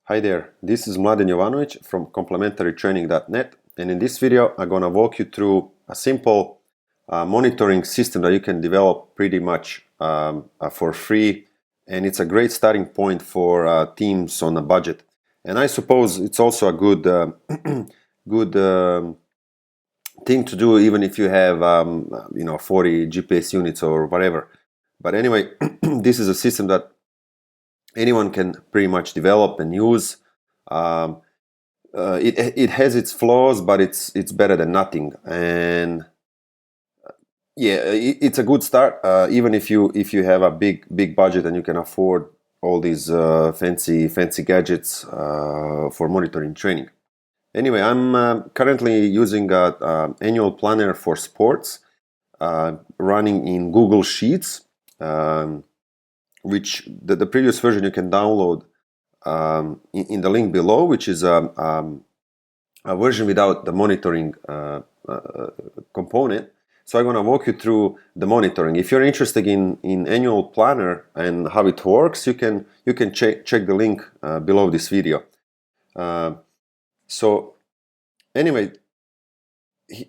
Hi there, this is Mladen Jovanovic from complementarytraining.net, and in this video I'm going to walk you through a simple monitoring system that you can develop pretty much for free, and it's a great starting point for teams on a budget. And I suppose it's also a good good thing to do even if you have 40 GPS units or whatever. But anyway, this is a system that anyone can pretty much develop and use. It has its flaws, but it's better than nothing. And yeah, it's a good start. Even if you have a big budget and you can afford all these fancy gadgets for monitoring training. Anyway, I'm currently using an annual planner for sports, running in Google Sheets. Which the previous version you can download in the link below, which is a version without the monitoring component. So I'm going to walk you through the monitoring. If you're interested in annual planner and how it works, you can check the link below this video. So anyway,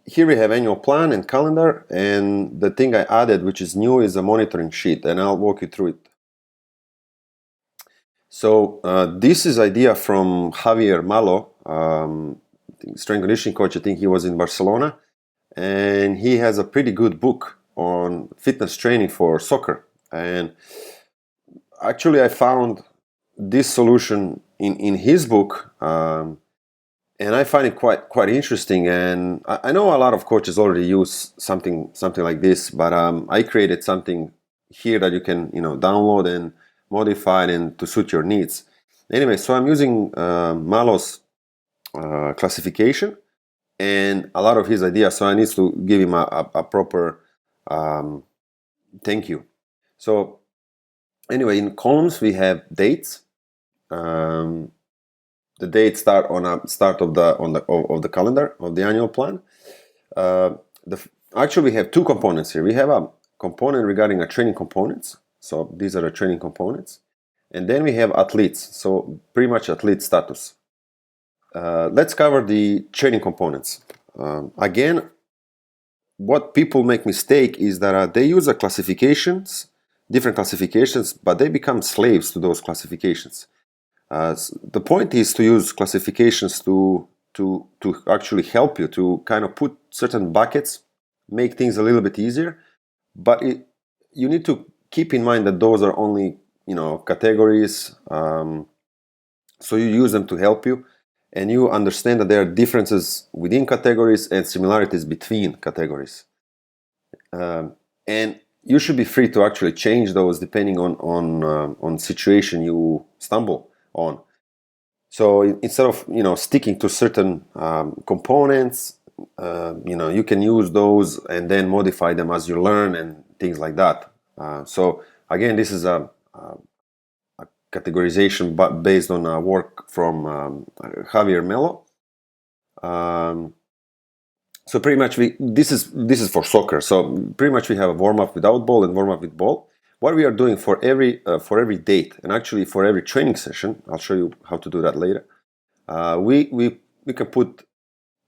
here we have annual plan and calendar, and the thing I added, which is new, is a monitoring sheet, and I'll walk you through it. So this is idea from Javier Malo, strength conditioning coach. I think he was in Barcelona, and he has a pretty good book on fitness training for soccer. And actually, I found this solution in his book, and I find it quite interesting. And I know a lot of coaches already use something like this, but I created something here that you can download and modified and to suit your needs. Anyway, so I'm using Malo's classification and a lot of his ideas, so I need to give him a proper thank you. So anyway, in columns we have dates. The dates start on a start of the calendar of the annual plan. Actually, we have two components here. We have a component regarding a training components. So these are the training components. And then we have athletes, so pretty much athlete status. Let's cover the training components. Again, what people make mistake is that they use different classifications, but they become slaves to those classifications. The point is to use classifications to actually help you to kind of put certain buckets, make things a little bit easier, but you need to keep in mind that those are only categories, so you use them to help you, and you understand that there are differences within categories and similarities between categories, and you should be free to actually change those depending on situation you stumble on. So instead of sticking to certain components, you can use those and then modify them as you learn and things like that. So again, this is a categorization but based on work from Javier Malo. So pretty much this is for soccer. So pretty much we have a warm up without ball and warm up with ball. What we are doing for every date, and actually for every training session, I'll show you how to do that later. We can put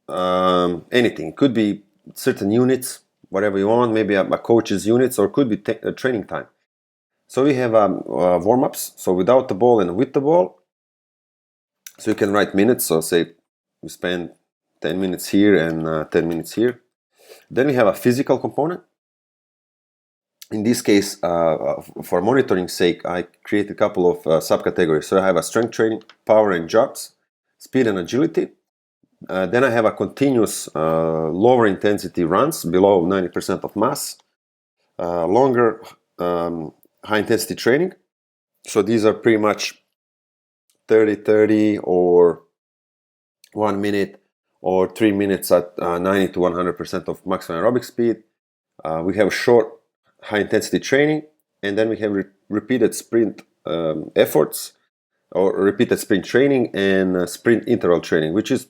anything. It could be certain units, whatever you want, maybe a coach's units, or it could be training time. So we have warm-ups, so without the ball and with the ball. So you can write minutes, so say we spend 10 minutes here and 10 minutes here. Then we have a physical component. In this case, for monitoring sake, I created a couple of subcategories. So I have a strength training, power and jobs, speed and agility. Then I have a continuous lower intensity runs below 90% of mass, longer high intensity training. So these are pretty much 30-30 or 1 minute or 3 minutes at 90 to 100% of maximum aerobic speed. We have short high intensity training, and then we have repeated sprint efforts, or repeated sprint training and sprint interval training, which is,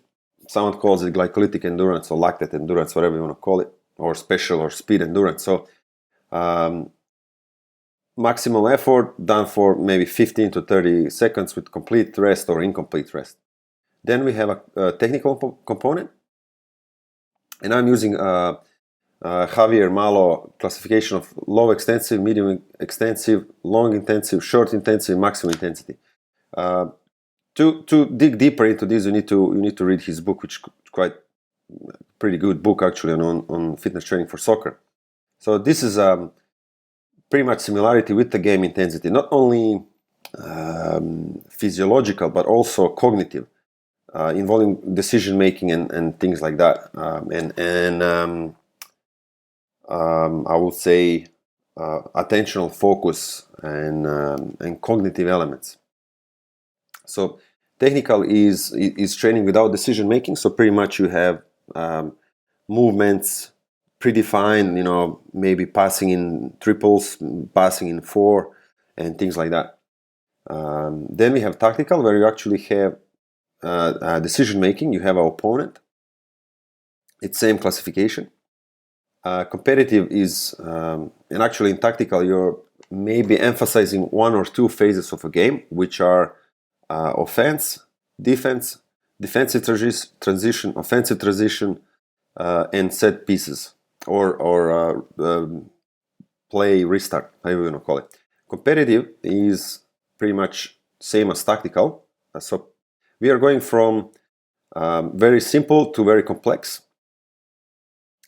someone calls it glycolytic endurance or lactate endurance, whatever you want to call it, or special or speed endurance. So maximal effort done for maybe 15 to 30 seconds with complete rest or incomplete rest. Then we have a technical component, and I'm using Javier Malo classification of low extensive, medium extensive, long intensive, short intensive, maximum intensity. To dig deeper into this, you need to read his book, which is quite pretty good book actually on fitness training for soccer. So this is pretty much similarity with the game intensity, not only physiological but also cognitive, involving decision making and things like that, I would say attentional focus and cognitive elements. So technical is training without decision making. So pretty much you have movements predefined, maybe passing in triples, passing in 4, and things like that. Then we have tactical, where you actually have decision making. You have an opponent. It's same classification. Competitive is, and actually in tactical, you're maybe emphasizing 1 or 2 phases of a game, which are offense, defense, defensive transition, offensive transition, and set pieces, or play restart, however you want to call it. Competitive is pretty much same as tactical. So we are going from very simple to very complex.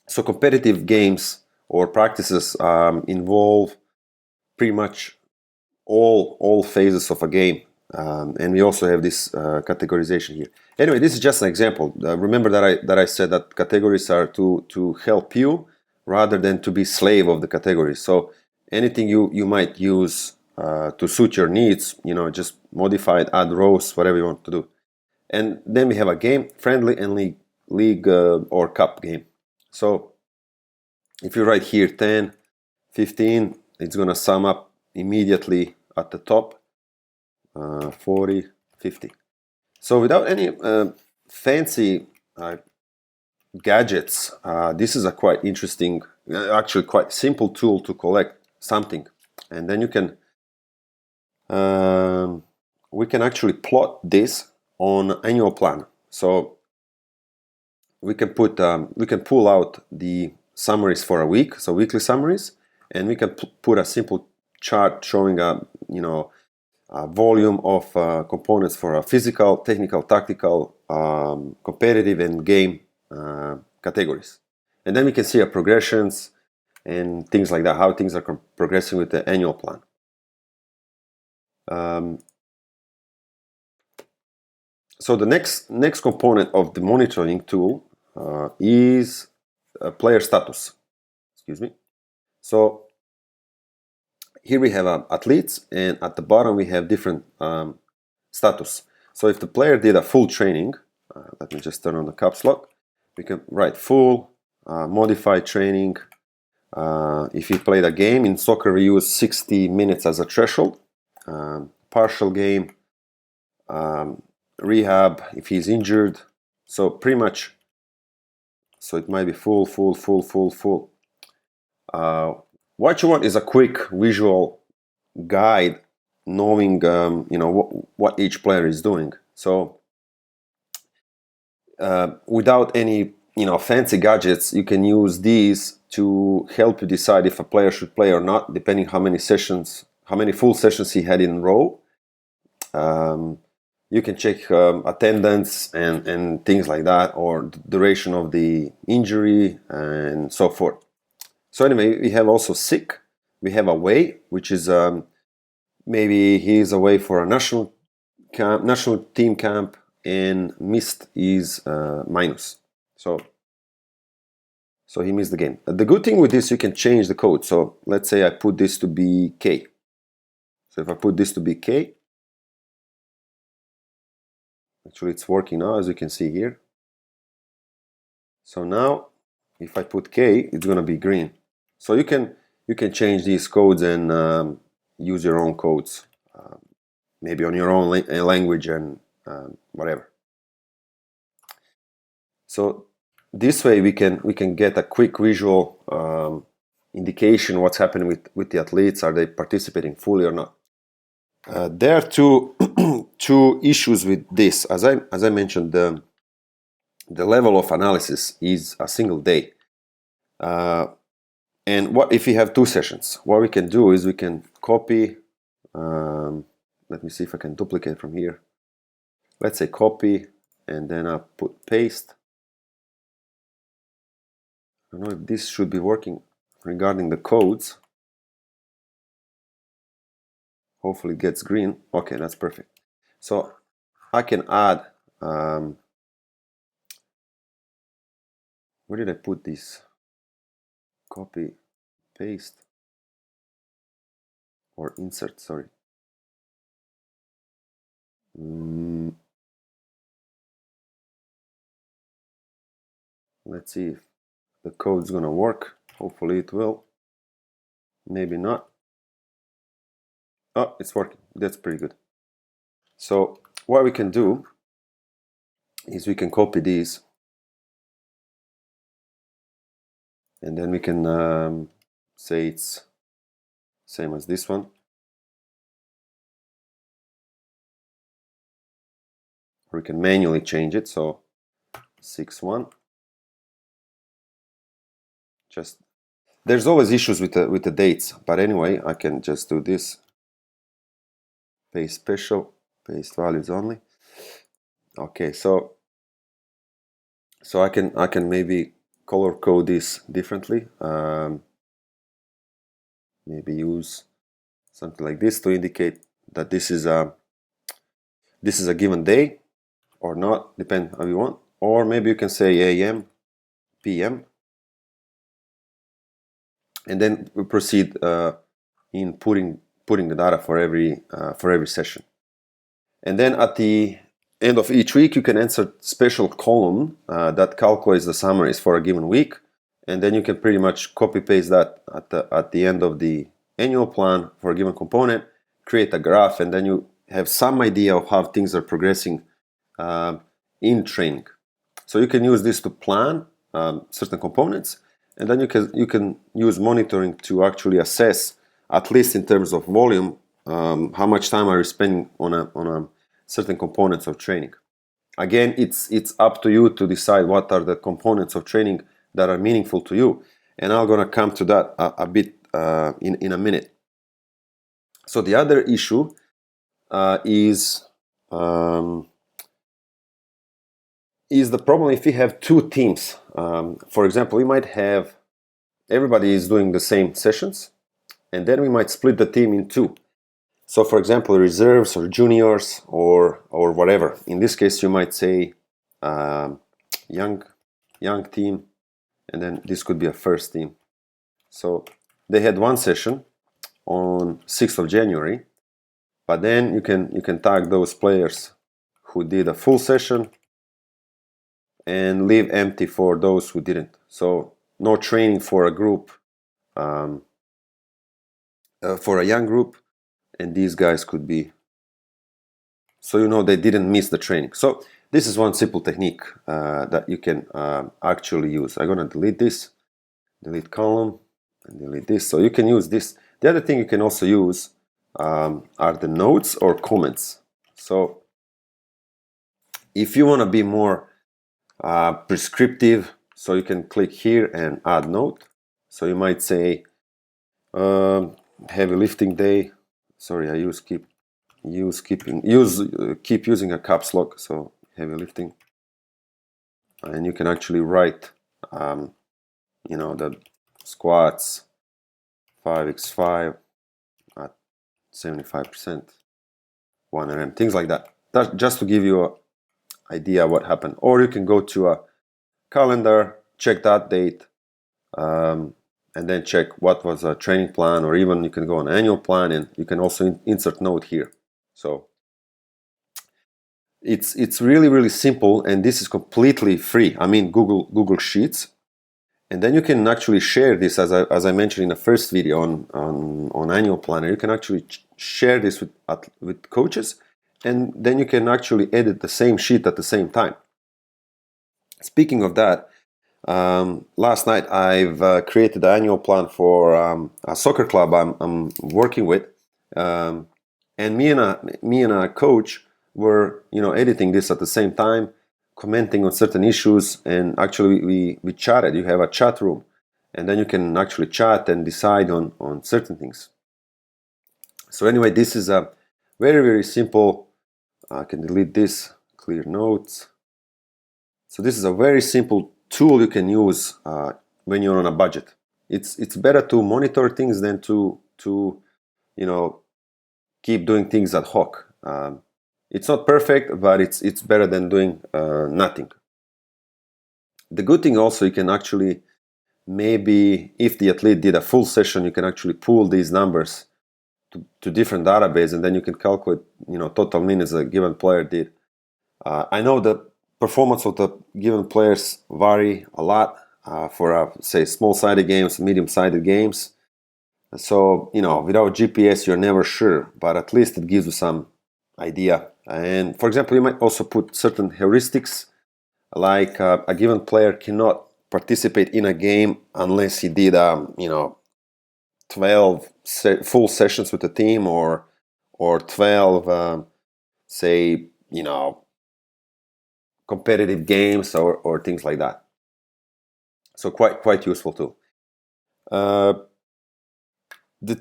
So competitive games or practices involve pretty much all phases of a game. And we also have this categorization here. Anyway, this is just an example. Remember that I said that categories are to help you rather than to be slave of the categories. So anything you might use to suit your needs, just modify it, add rows, whatever you want to do. And then we have a game, friendly and league or cup game. So if you write here 10, 15, it's going to sum up immediately at the top. 40, 50. So without any fancy gadgets, this is a quite interesting, actually quite simple tool to collect something. And then you can, we can actually plot this on annual plan. So we can pull out the summaries for a week, so weekly summaries, and we can put a simple chart showing a volume of components for a physical, technical, tactical, competitive, and game categories. And then we can see our progressions and things like that, how things are progressing with the annual plan. So the next component of the monitoring tool is player status. Excuse me. So here we have athletes, and at the bottom we have different status. So if the player did a full training, let me just turn on the caps lock, we can write full, modified training. If he played a game, in soccer we use 60 minutes as a threshold, partial game, rehab if he's injured. So pretty much, so it might be full. What you want is a quick visual guide, knowing what each player is doing. So without any fancy gadgets, you can use these to help you decide if a player should play or not, depending how many full sessions he had in a row. You can check attendance and things like that, or the duration of the injury and so forth. So anyway, we have also sick. We have away, which is maybe he's away for a national team camp, and missed is minus. So he missed the game. The good thing with this, you can change the code. So let's say I put this to be K. So if I put this to be K, actually it's working now, as you can see here. So now if I put K, it's going to be green. So you can change these codes and use your own codes, maybe on your own language and whatever. So this way we can get a quick visual indication what's happening with the athletes. Are they participating fully or not? There are two two issues with this. As I mentioned, the level of analysis is a single day. And what if we have two sessions? What we can do is we can copy. Let me see if I can duplicate from here. Let's say copy, and then I'll put paste. I don't know if this should be working regarding the codes. Hopefully it gets green. Okay, that's perfect. So I can add, where did I put this? Copy, paste, or insert, sorry. Let's see if the code's gonna work. Hopefully it will. Maybe not. Oh, it's working. That's pretty good. So what we can do is we can copy these, and then we can say it's same as this one. Or we can manually change it. So 6-1. Just there's always issues with the dates, but anyway, I can just do this. Paste special, paste values only. Okay, so I can maybe color code this differently. Maybe use something like this to indicate that this is a given day or not, depend how you want. Or maybe you can say AM, PM, and then we proceed in putting the data for every session. And then at the end of each week, you can insert special column that calculates the summaries for a given week, and then you can pretty much copy paste that at the end of the annual plan for a given component, create a graph, and then you have some idea of how things are progressing in training. So you can use this to plan certain components, and then you can use monitoring to actually assess, at least in terms of volume, how much time are you spending on a certain components of training. Again, it's up to you to decide what are the components of training that are meaningful to you, and I'm gonna come to that a bit in a minute. So the other issue is the problem if you have two teams. For example, we might have everybody is doing the same sessions, and then we might split the team in two. So for example, reserves or juniors or whatever. In this case, you might say young team, and then this could be a first team. So they had one session on 6th of January, but then you can tag those players who did a full session and leave empty for those who didn't. So no training for a group, for a young group, and these guys could be, so you know they didn't miss the training. So this is one simple technique that you can actually use. I'm gonna delete this, delete column, and delete this. So you can use this. The other thing you can also use are the notes or comments. So if you want to be more prescriptive, so you can click here and add note. So you might say heavy lifting day. Sorry, I keep using a caps lock. So heavy lifting, and you can actually write, the squats 5x5 at 75%, 1 RM, things like that. That's just to give you an idea what happened. Or you can go to a calendar, check that date, and then check what was a training plan, or even you can go on an annual plan, and you can also insert note here. So it's really simple, and this is completely free. I mean, Google Sheets, and then you can actually share this, as I mentioned in the first video on annual planner. You can actually share this with coaches, and then you can actually edit the same sheet at the same time. Speaking of that, Last night I've created an annual plan for a soccer club I'm working with, and me and a coach were editing this at the same time, commenting on certain issues, and actually we chatted. You have a chat room, and then you can actually chat and decide on certain things. So anyway, this is a very simple. I can delete this, clear notes. So this is a very simple tool you can use when you're on a budget. It's better to monitor things than to keep doing things ad hoc. It's not perfect, but it's better than doing nothing. The good thing also, you can actually, maybe if the athlete did a full session, you can actually pull these numbers to different database, and then you can calculate total minutes a given player did. I know the performance of the given players vary a lot for say small-sided games, medium-sided games. So without GPS you're never sure, but at least it gives you some idea. And for example, you might also put certain heuristics, like a given player cannot participate in a game unless he did 12 full sessions with the team, or 12 say competitive games, or things like that. So quite useful too. The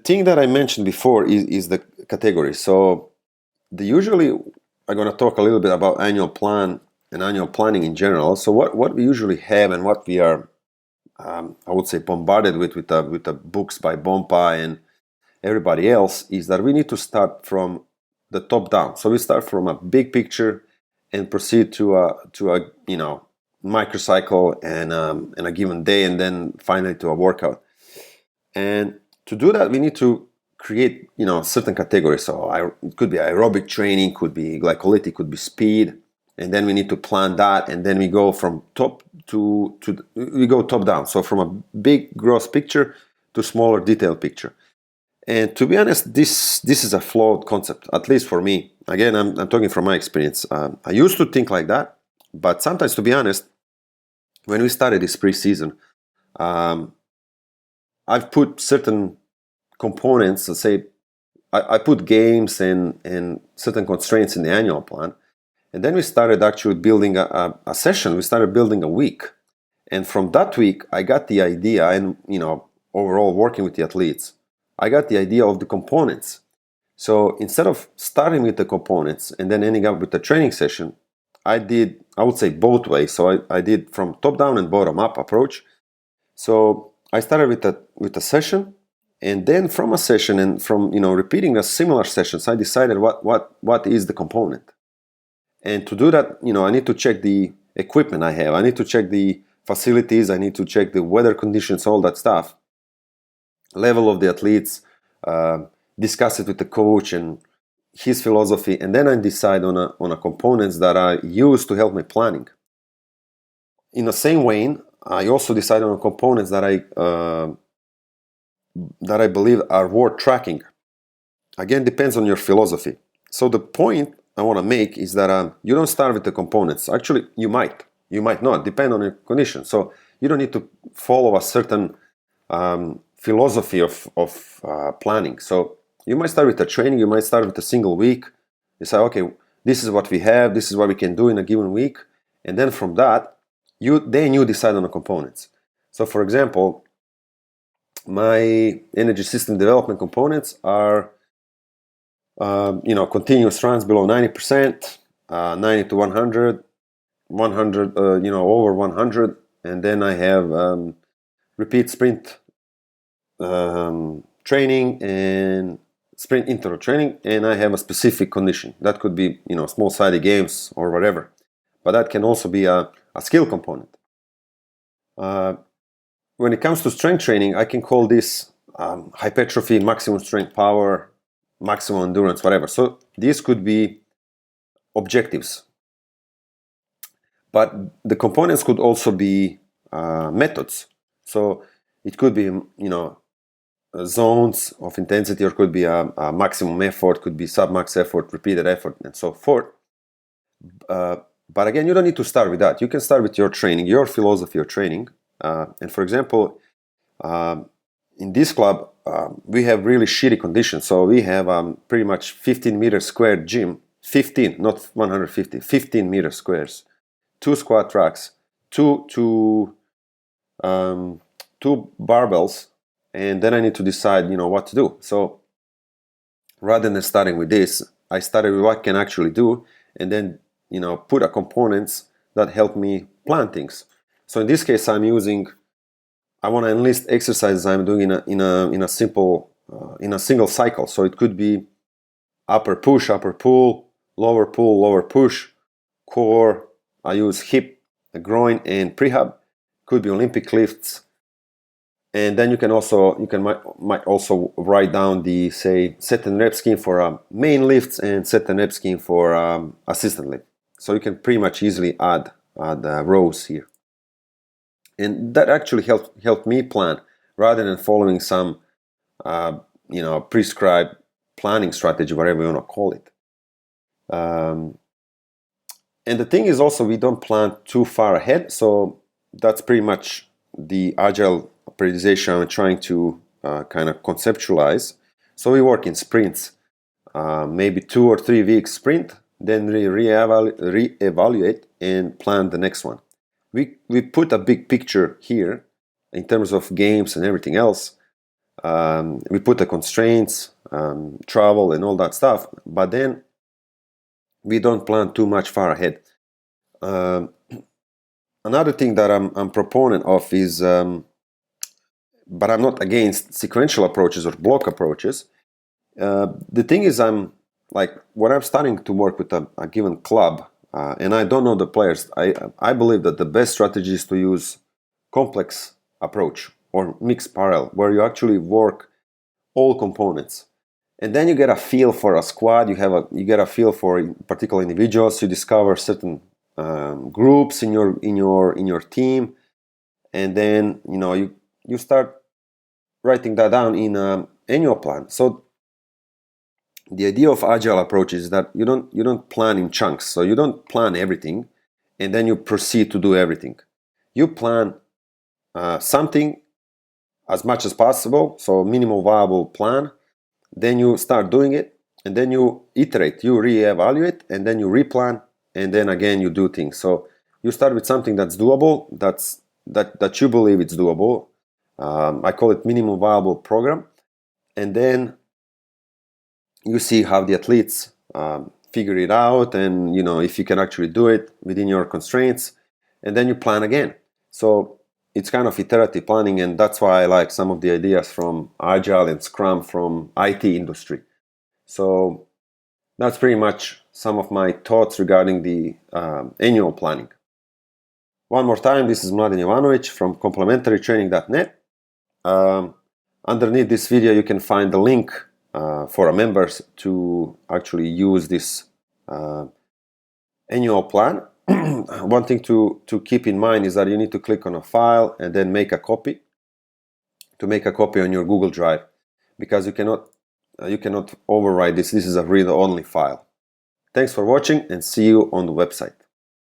thing that I mentioned before is the category. So usually I'm going to talk a little bit about annual plan and annual planning in general. So what we usually have, and what we are I would say bombarded with the books by Bompa and everybody else, is that we need to start from the top down. So we start from a big picture and proceed to a microcycle and a given day, and then finally to a workout. And to do that, we need to create certain categories. So it could be aerobic training, could be glycolytic, could be speed, and then we need to plan that, and then we go from top we go top down. So from a big gross picture to smaller detailed picture. And to be honest, this is a flawed concept, at least for me. Again, I'm talking from my experience. I used to think like that, but sometimes, to be honest, when we started this preseason, I've put certain components. Let's say I put games and certain constraints in the annual plan, and then we started actually building a session. We started building a week, and from that week, I got the idea, and overall working with the athletes, I got the idea of the components. So instead of starting with the components and then ending up with the training session, I would say both ways. So I did from top down and bottom up approach. So I started with a session, and then from a session and from repeating the similar sessions, I decided what is the component. And to do that, I need to check the equipment I have. I need to check the facilities. I need to check the weather conditions, all that stuff. Level of the athletes, discuss it with the coach and his philosophy, and then I decide on a components that I use to help my planning. In the same vein, I also decide on components that I believe are worth tracking. Again, depends on your philosophy. So the point I want to make is that you don't start with the components. Actually, you might not, depend on your condition. So you don't need to follow a certain philosophy of planning. So you might start with a training, you might start with a single week. You say, okay, this is what we have, this is what we can do in a given week, and then from that, you decide on the components. So for example, my energy system development components are continuous runs below 90%, 90 to 100, 100 over 100, and then I have repeat sprint training and sprint interval training, and I have a specific condition. That could be small-sided games or whatever, but that can also be a skill component. When it comes to strength training, I can call this hypertrophy, maximum strength power, maximum endurance, whatever. So these could be objectives, but the components could also be methods. So it could be zones of intensity, or could be a maximum effort, could be submax effort, repeated effort, and so forth. But again, you don't need to start with that. You can start with your training, your philosophy of training. And for example, in this club, we have really shitty conditions. So we have pretty much 15 meter square gym, 15, not 150, 15 meter squares, 2 squat racks, two barbells, and then I need to decide, what to do. So rather than starting with this, I started with what I can actually do, and then put a components that help me plan things. So in this case, I want to enlist exercises I'm doing in a single cycle. So it could be upper push, upper pull, lower push, core. I use hip, groin, and prehab. Could be Olympic lifts. And then might also write down the, say, set and rep scheme for main lifts and set and rep scheme for assistant lift. So you can pretty much easily add rows here. And that actually helped me plan rather than following some prescribed planning strategy, whatever you want to call it. And the thing is also, we don't plan too far ahead. So that's pretty much the Agile periodization I'm trying to kind of conceptualize. So we work in sprints, maybe 2 or 3 weeks sprint, then reevaluate and plan the next one. We put a big picture here in terms of games and everything else. We put the constraints, travel and all that stuff, but then we don't plan too much far ahead. Another thing that I'm proponent of is, but I'm not against sequential approaches or block approaches. The thing is, when I'm starting to work with a given club, and I don't know the players, I believe that the best strategy is to use complex approach or mixed parallel, where you actually work all components, and then you get a feel for a squad. You get a feel for particular individuals. You discover certain groups in your team, and then you start writing that down in an annual plan. So the idea of Agile approach is that you don't plan in chunks. So you don't plan everything and then you proceed to do everything. You plan something as much as possible, so minimal viable plan. Then you start doing it, and then you iterate, you reevaluate, and then you replan, and then again you do things. So you start with something that's doable, that you believe it's doable. I call it minimum viable program, and then you see how the athletes figure it out, and if you can actually do it within your constraints, and then you plan again. So it's kind of iterative planning, and that's why I like some of the ideas from Agile and Scrum from IT industry. So that's pretty much some of my thoughts regarding the annual planning. One more time, this is Mladen Jovanovic from complementarytraining.net. Underneath this video, you can find the link for our members to actually use this annual plan. One thing to keep in mind is that you need to click on a file and then make a copy. To make a copy on your Google Drive, because you cannot override this. This is a read-only file. Thanks for watching, and see you on the website.